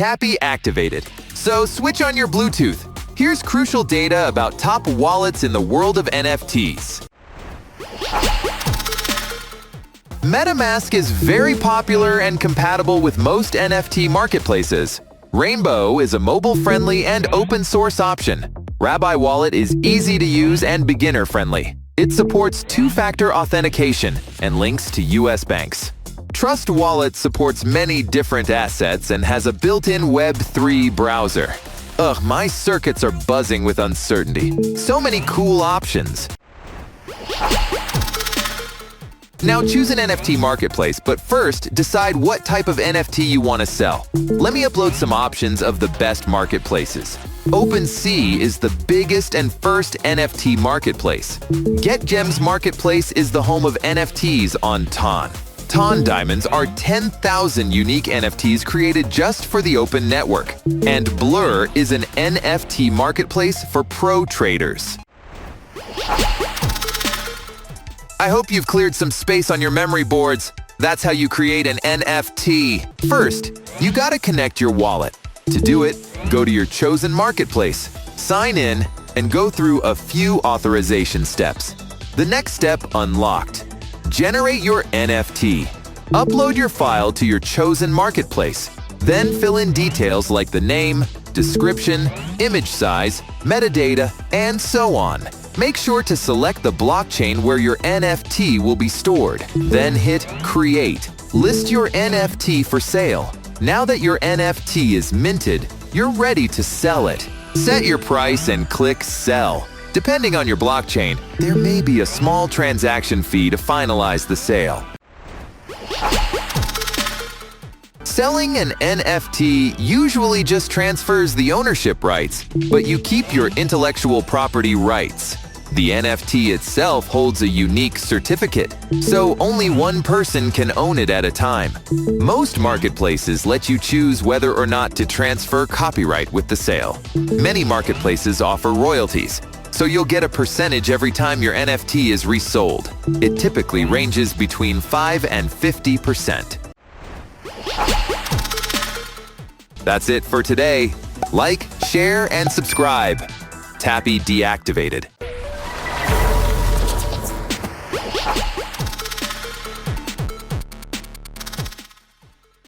Tappy activated. So switch on your Bluetooth. Here's crucial data about top wallets in the world of NFTs. MetaMask is very popular and compatible with most NFT marketplaces. Rainbow is a mobile-friendly and open-source option. Rabbi Wallet is easy to use and beginner-friendly. It supports two-factor authentication and links to US banks. Trust Wallet supports many different assets and has a built-in Web3 browser. Ugh, my circuits are buzzing with uncertainty. So many cool options. Now choose an NFT marketplace, but first decide what type of NFT you want to sell. Let me upload some options of the best marketplaces. OpenSea is the biggest and first NFT marketplace. GetGems Marketplace is the home of NFTs on Ton. Ton Diamonds are 10,000 unique NFTs created just for the open network. And Blur is an NFT marketplace for pro traders. I hope you've cleared some space on your memory boards. That's how you create an NFT. First, you gotta connect your wallet. To do it, go to your chosen marketplace, sign in, and go through a few authorization steps. The next step, unlocked. Generate your NFT. Upload your file to your chosen marketplace. Then fill in details like the name, description, image size, metadata, and so on. Make sure to select the blockchain where your NFT will be stored. Then hit Create. List your NFT for sale. Now that your NFT is minted, you're ready to sell it. Set your price and click Sell. Depending on your blockchain, there may be a small transaction fee to finalize the sale. Selling an NFT usually just transfers the ownership rights, but you keep your intellectual property rights. The NFT itself holds a unique certificate, so only one person can own it at a time. Most marketplaces let you choose whether or not to transfer copyright with the sale. Many marketplaces offer royalties, so you'll get a percentage every time your NFT is resold. It typically ranges between 5 and 50%. That's it for today. Like, share, and subscribe. Tappy deactivated.